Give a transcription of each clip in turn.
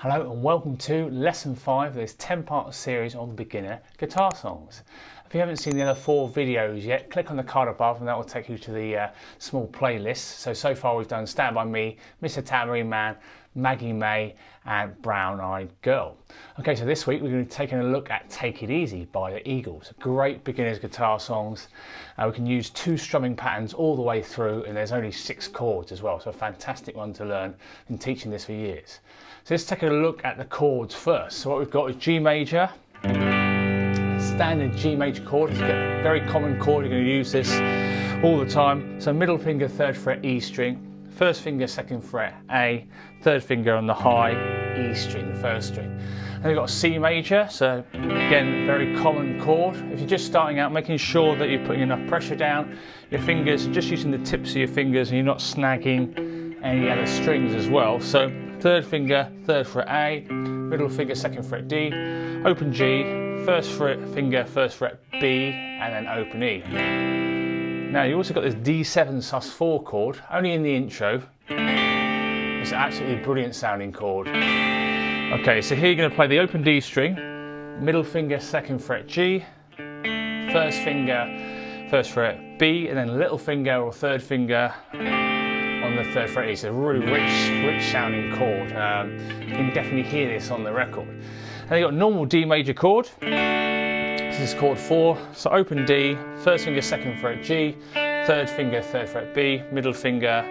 Hello and welcome to Lesson 5 of this 10-part series on beginner guitar songs. If you haven't seen the other 4 videos yet, click on the card above and that will take you to the small playlist. So far we've done Stand By Me, Mr. Tambourine Man, Maggie May and Brown Eyed Girl. Okay, so this week we're going to be taking a look at Take It Easy by the Eagles. Great beginners guitar songs. We can use 2 strumming patterns all the way through and there's only 6 chords as well, so a fantastic one to learn. Been teaching this for years. So let's take a look at the chords first. So what we've got is G major, standard G major chord. It's a very common chord, you're going to use this all the time. So middle finger, 3rd fret E string, first finger, 2nd fret A, 3rd finger on the high E string, the 1st string. And we've got C major, so again, very common chord. If you're just starting out, making sure that you're putting enough pressure down, your fingers, just using the tips of your fingers and you're not snagging any other strings as well. So 3rd finger, 3rd fret A, middle finger, 2nd fret D, open G, 1st finger, 1st fret B, and then open E. Now you also got this D7 sus4 chord, only in the intro. It's an absolutely brilliant sounding chord. Okay, so here you're going to play the open D string, middle finger, 2nd fret G, 1st finger, 1st fret B, and then little finger or 3rd finger on the 3rd fret E. It's a really rich sounding chord. You can definitely hear this on the record. And you've got normal D major chord. This is chord 4. So open D, 1st finger, 2nd fret G, 3rd finger, 3rd fret B, middle finger,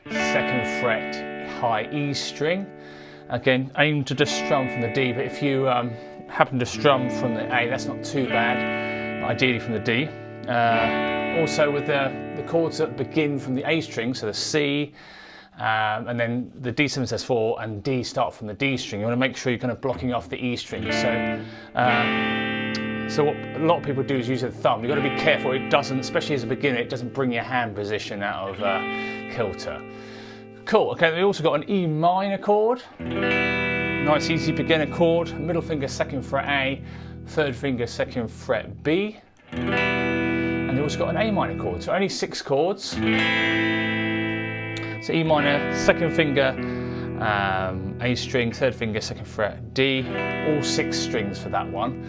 2nd fret high E string. Again, aim to just strum from the D, but if you happen to strum from the A, that's not too bad, ideally from the D. Also with the chords that begin from the A string, so the C, and then the D7 says 4 and D start from the D string. You want to make sure you're kind of blocking off the E string. So what a lot of people do is use their thumb. You've got to be careful it doesn't, especially as a beginner, it doesn't bring your hand position out of kilter. Cool, okay, we also got an E minor chord. Nice easy beginner chord. Middle finger, 2nd fret A, 3rd finger, 2nd fret B. And you also got an A minor chord, so only 6 chords. So E minor, 2nd finger, A string, 3rd finger, 2nd fret D, all 6 strings for that one.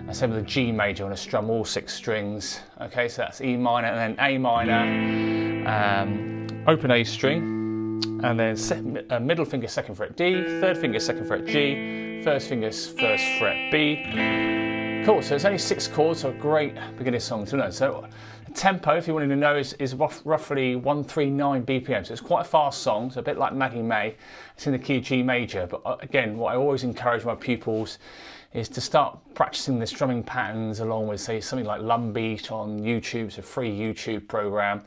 And same with the G major, I want to strum all 6 strings. Okay, so that's E minor and then A minor, open A string, and then middle finger, 2nd fret D, 3rd finger, 2nd fret G, 1st finger, 1st fret B. Cool, so it's only 6 chords, so a great beginner song to learn. So the tempo, if you wanted to know, is roughly 139 BPM. So it's quite a fast song, so a bit like Maggie May. It's in the key of G major, but again, what I always encourage my pupils is to start practicing the strumming patterns along with, say, something like Lumbeat on YouTube. It's a free YouTube program.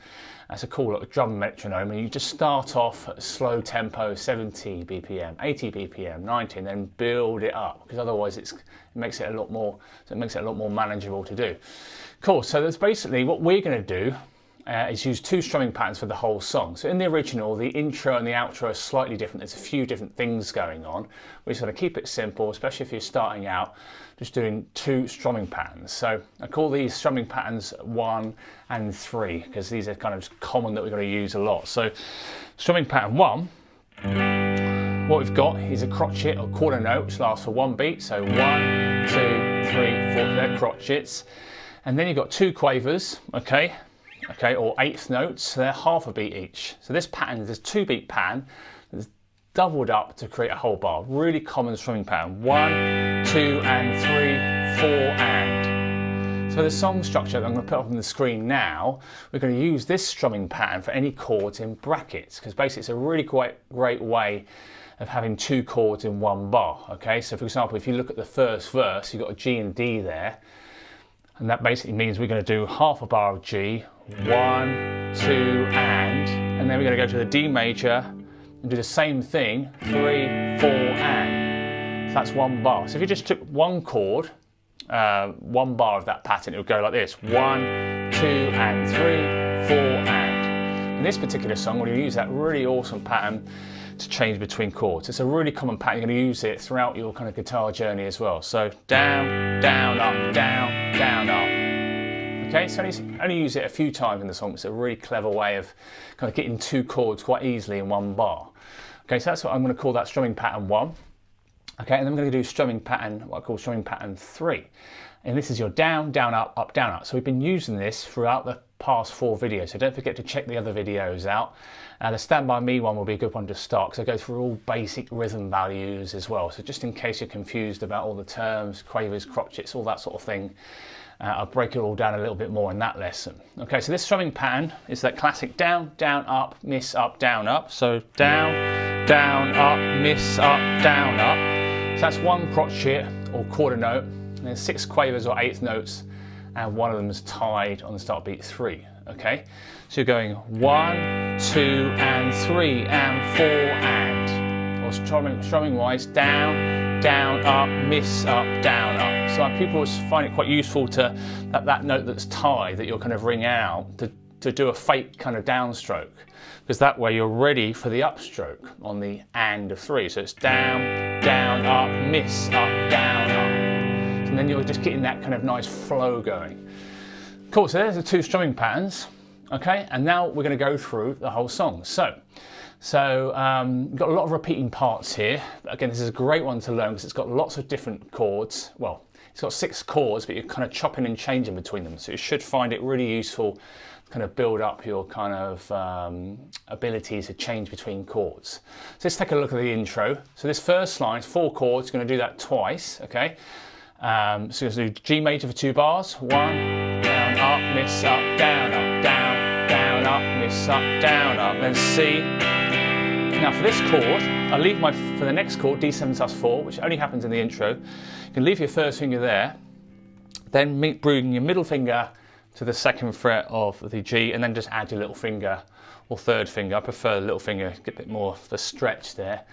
That's a cool little drum metronome, and you just start off at a slow tempo, 70 BPM, 80 BPM, 90, and then build it up, because otherwise it makes it a lot more manageable to do. Cool, so that's basically what we're going to do. Is use 2 strumming patterns for the whole song. So in the original, the intro and the outro are slightly different. There's a few different things going on. We're just going to keep it simple, especially if you're starting out, just doing 2 strumming patterns. So I call these strumming patterns 1 and 3, because these are kind of common that we're going to use a lot. So strumming pattern 1, what we've got is a crotchet or quarter note, which lasts for 1 beat. So 1, 2, 3, 4, they're crotchets. And then you've got 2 quavers, okay, or 8th notes, so they're half a beat each. So this pattern is a 2-beat pattern that's doubled up to create a whole bar. Really common strumming pattern. 1, 2, and 3, 4, and. So the song structure that I'm going to put up on the screen now, we're going to use this strumming pattern for any chords in brackets, because basically it's a really great way of having 2 chords in 1 bar. Okay, so for example, if you look at the first verse, you've got a G and D there. And that basically means we're going to do half a bar of G, 1, 2, and then we're going to go to the D major and do the same thing, 3, 4, and. So that's 1 bar. So if you just took 1 chord, 1 bar of that pattern, it would go like this, 1, 2, and 3, 4, and. In this particular song, we're going to use that really awesome pattern to change between chords. It's a really common pattern. You're going to use it throughout your kind of guitar journey as well. So down, down, up, down, down, up. Okay, so only use it a few times in the song. It's a really clever way of kind of getting 2 chords quite easily in 1 bar. Okay, so that's what I'm going to call that strumming pattern 1. Okay, and then we're going to do strumming pattern, what I call strumming pattern 3. And this is your down, down, up, up, down, up. So we've been using this throughout the past 4 videos, so don't forget to check the other videos out. The Stand By Me one will be a good one to start, because I go through all basic rhythm values as well. So just in case you're confused about all the terms, quavers, crotchets, all that sort of thing, I'll break it all down a little bit more in that lesson. Okay, so this strumming pattern is that classic down, down, up, miss, up, down, up. So down, down, up, miss, up, down, up. So that's 1 crotchet or quarter note, and then 6 quavers or 1/8 notes, and one of them is tied on the start beat 3. Okay, so you're going 1, 2, and 3, and 4, and, or strumming wise, down, down, up, miss, up, down, up. So people find it quite useful to that note that's tied, that you'll kind of ring out, to do a fake kind of downstroke, because that way you're ready for the upstroke on the and of 3. So it's down, down, up, miss, up, down, up. And then you're just getting that kind of nice flow going. Cool, so there's the 2 strumming patterns. Okay, and now we're going to go through the whole song. So we've got a lot of repeating parts here. Again, this is a great one to learn because it's got lots of different chords. Well, it's got 6 chords, but you're kind of chopping and changing between them. So you should find it really useful to kind of build up your kind of ability to change between chords. So let's take a look at the intro. So this first line is 4 chords, going to do that twice, okay? So let's do G major for 2 bars. 1, down, up, miss, up, down, up, down, down, up, miss, up, down, up. Then C. Now for this chord, I'll leave for the next chord, D7 sus4, which only happens in the intro. You can leave your first finger there, then bring your middle finger to the 2nd fret of the G, and then just add your little finger or 3rd finger. I prefer the little finger, get a bit more of the stretch there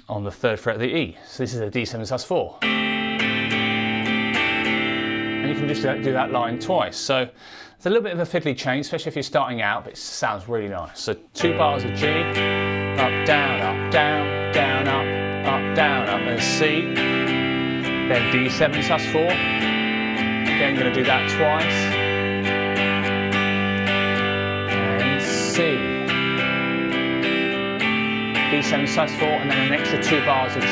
on the 3rd fret of the E. So this is a D7 sus4. And you can just do that line twice. So it's a little bit of a fiddly change, especially if you're starting out, but it sounds really nice. So 2 bars of G, up, down, up, down, down, up, down, up, and C. Then D7 sus4. Again, going to do that twice. And C. D7 sus4, and then an extra 2 bars of G.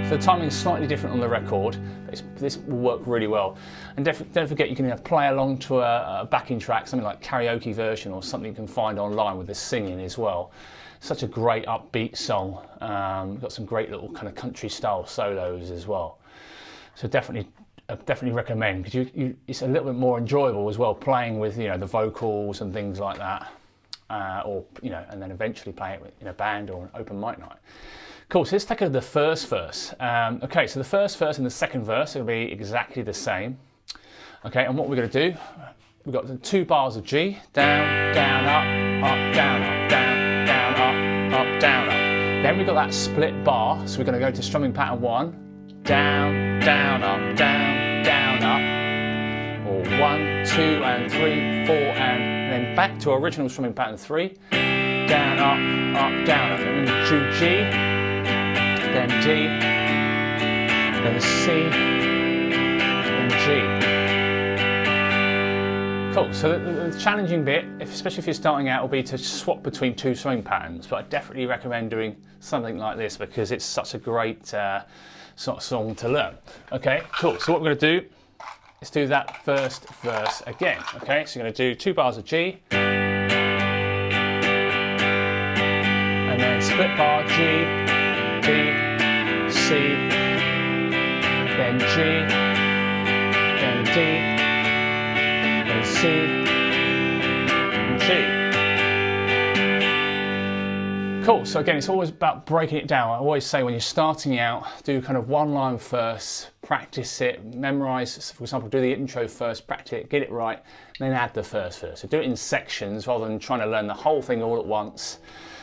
So the timing is slightly different on the record, but this will work really well. And don't forget, you can play along to a backing track, something like karaoke version or something you can find online with the singing as well. Such a great upbeat song. Got some great little kind of country style solos as well. So definitely recommend, because it's a little bit more enjoyable as well, playing with the vocals and things like that, or and then eventually playing it in a band or an open mic night. Cool, so let's take a look at the first verse. Okay, so the first verse and the second verse will be exactly the same. Okay, and what we're going to do, we've got the 2 bars of G, down, down, up, down, up, down, down, up, down, up. Then we've got that split bar, so we're going to go to strumming pattern 1, down, down, up, down, down, up. Or 1, 2, and 3, 4, and then back to our original strumming pattern 3, down, up, down, up, and then to G. Then D, then C, and G. Cool, so the challenging bit, especially if you're starting out, will be to swap between 2 strumming patterns, but I definitely recommend doing something like this because it's such a great sort of song to learn. Okay, cool, so what we're going to do is do that first verse again. Okay, so you're going to do 2 bars of G, and then split bar G, D, C, then G, then D, then C, and G. Cool, so again, it's always about breaking it down. I always say when you're starting out, do kind of 1 line first, practice it, memorize, for example, do the intro first, practice it, get it right, then add the first verse. So do it in sections rather than trying to learn the whole thing all at once.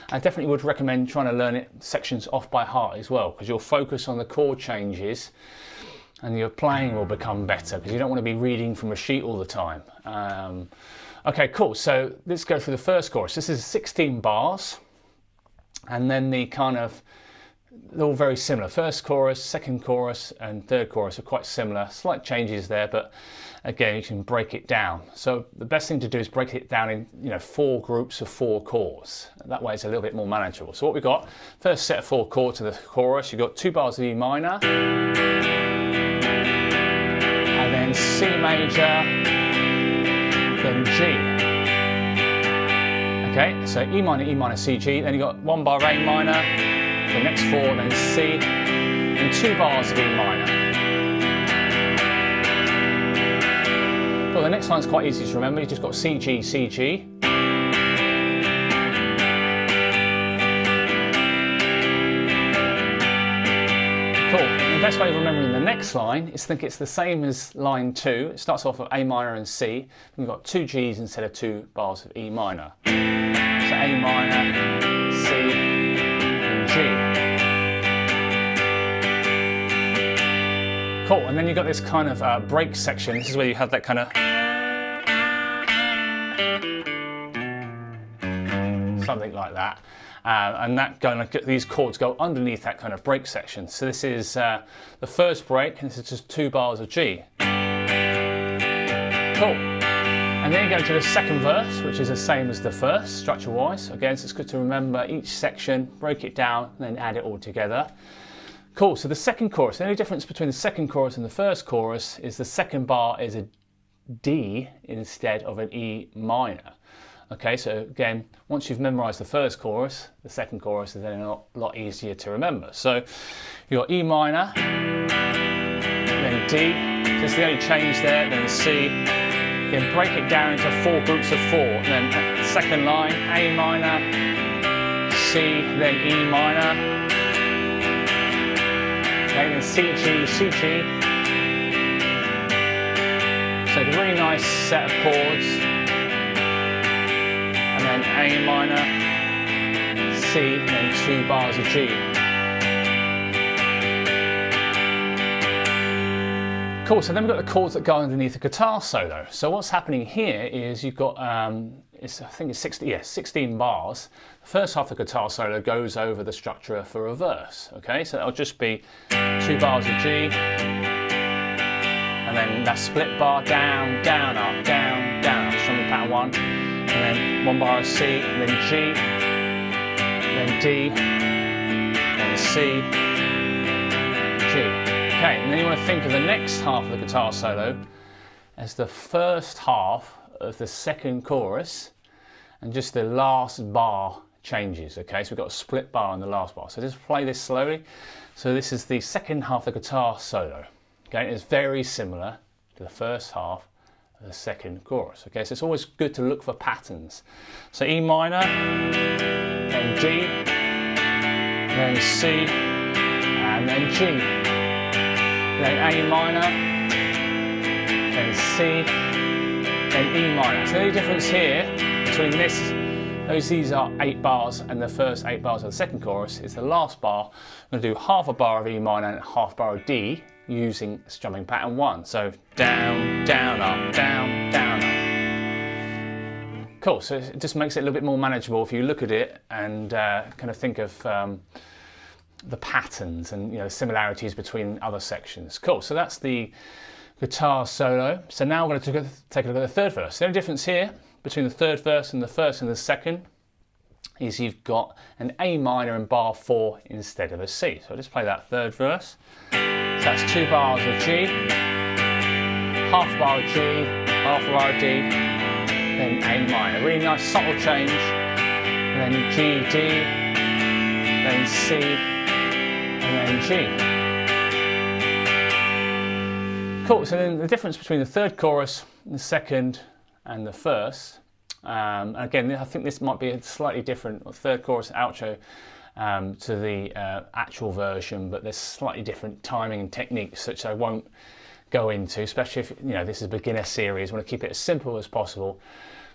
I definitely would recommend trying to learn it sections off by heart as well, because you'll focus on the chord changes and your playing will become better, because you don't want to be reading from a sheet all the time. Okay, cool, so let's go through the first chorus. This is 16 bars, and then the kind of they're all very similar. First chorus, second chorus, and third chorus are quite similar. Slight changes there, but again, you can break it down. So the best thing to do is break it down in 4 groups of 4 chords. That way it's a little bit more manageable. So what we've got, first set of 4 chords of the chorus, you've got 2 bars of E minor, and then C major, then G. Okay, so E minor, C, G, then you've got 1 bar A minor, the next 4, then C, and 2 bars of E minor. Well, the next line's quite easy to remember. You've just got C, G, C, G. Cool, the best way of remembering the next line is think it's the same as line 2. It starts off with A minor and C. We've got 2 Gs instead of 2 bars of E minor. So A minor, C, and G. Cool, and then you've got this kind of break section. This is where you have that kind of something like that, and that these chords go underneath that kind of break section. So this is the first break, and this is just 2 bars of G. Cool. And then you go to the second verse, which is the same as the first, structure-wise. Again, so it's good to remember each section, break it down, and then add it all together. Cool, so the second chorus, the only difference between the second chorus and the first chorus is the second bar is a D instead of an E minor. Okay, so again, once you've memorized the first chorus, the second chorus is then a lot easier to remember. So you've got E minor, then D, just the only change there, then C. Then break it down into 4 groups of 4. And then second line, A minor, C, then E minor. Okay, then C, G, C, G. So a really nice set of chords. And then A minor, C, and then 2 bars of G. Cool, so then we've got the chords that go underneath the guitar solo. So what's happening here is you've got, I think it's 16 bars. The first half of the guitar solo goes over the structure for a verse. Okay, so it'll just be 2 bars of G, and then that split bar down, down, up, down, down, up, strumming pattern 1. And then 1 bar of C, then G, then D, then C, G. Okay, and then you want to think of the next half of the guitar solo as the first half of the second chorus, and just the last bar changes. Okay, so we've got a split bar on the last bar. So just play this slowly. So this is the second half of the guitar solo. Okay, it's very similar to the first half the second chorus. Okay, so it's always good to look for patterns. So E minor, then G, then C, and then G, then A minor, then C, then E minor. So the only difference here between these are 8 bars, and the first 8 bars of the second chorus is the last bar. I'm going to do half a bar of E minor and half bar of D, using strumming pattern 1. So down, down, up, down, down, up. Cool, so it just makes it a little bit more manageable if you look at it and kind of think of the patterns and similarities between other sections. Cool, so that's the guitar solo. So now we're going to take a look at the third verse. The only difference here between the third verse and the first and the second is you've got an A minor in bar 4 instead of a C. So I'll just play that third verse. So that's 2 bars of G, half a bar of G, half a bar of D, then A minor. Really nice subtle change. And then G, D, then C, and then G. Cool, so then the difference between the third chorus, the second, and the first. Again, I think this might be a slightly different third chorus outro to the actual version, but there's slightly different timing and techniques which I won't go into, especially if this is a beginner series. I want to keep it as simple as possible.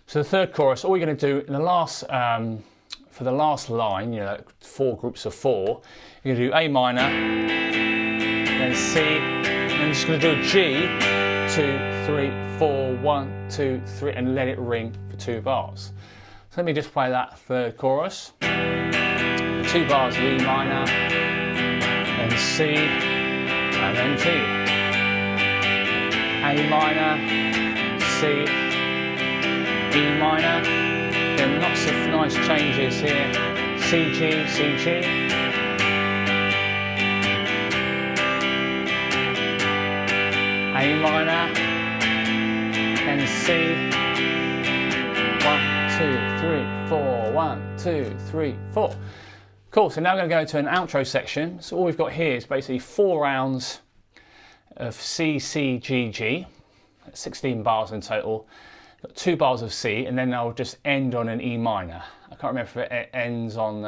So the third chorus, all you're going to do in the last, for the last line, 4 groups of 4, you're going to do A minor, then C, and then just going to do a G, 2, 3, 4, 1, 2, 3, and let it ring for 2 bars. So let me just play that third chorus. 2 bars of E minor, then C, and then G. A minor, C, E minor, then lots of nice changes here. C, G, C, G. A minor, and C. 1, 2, 3, 4. 1, 2, 3, 4. Cool, so now we're going to go to an outro section. So all we've got here is basically 4 rounds of C, C, G, G. 16 bars in total. Got 2 bars of C, and then I'll just end on an E minor. I can't remember if it ends on,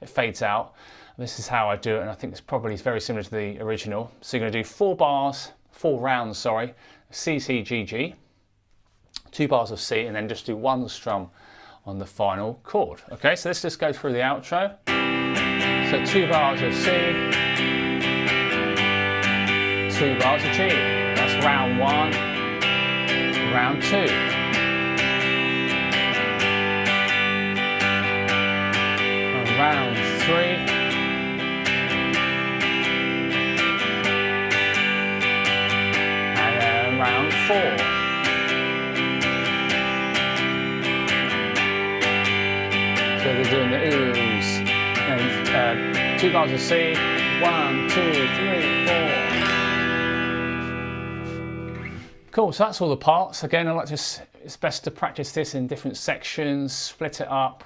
it fades out. This is how I do it, and I think it's probably very similar to the original. So you're going to do 4 rounds, sorry, C, C, G, G. 2 bars of C, and then just do 1 strum on the final chord. Okay, so let's just go through the outro. So 2 bars of C, 2 bars of G. That's round 1, round 2. And round 3. And then round 4. So we're doing the oohs. And 2 bars of C, 1, 2, 3, 4. Cool, so that's all the parts. Again, it's best to practice this in different sections, split it up.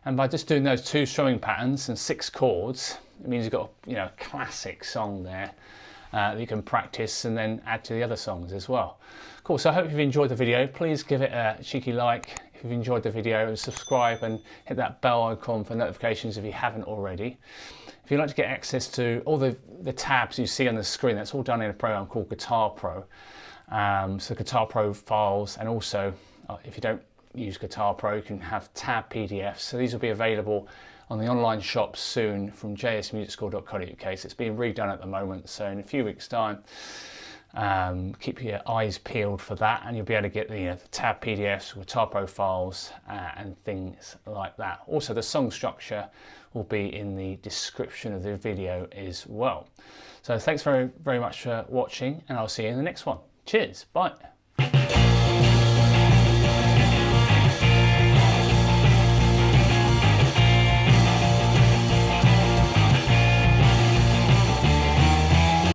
And by just doing those 2 strumming patterns and 6 chords, it means you've got a classic song there that you can practice and then add to the other songs as well. Cool, so I hope you've enjoyed the video. Please give it a cheeky like if you've enjoyed the video, and subscribe and hit that bell icon for notifications if you haven't already. If you'd like to get access to all the tabs you see on the screen, that's all done in a program called Guitar Pro. So Guitar Pro files, and also if you don't use Guitar Pro, you can have tab PDFs. So these will be available on the online shop soon from Jsmusicschool.co.uk. So it's being redone at the moment, so in a few weeks' time. Keep your eyes peeled for that, and you'll be able to get the tab PDFs, guitar profiles, and things like that. Also, the song structure will be in the description of the video as well. So thanks very much for watching, and I'll see you in the next one. Cheers, bye.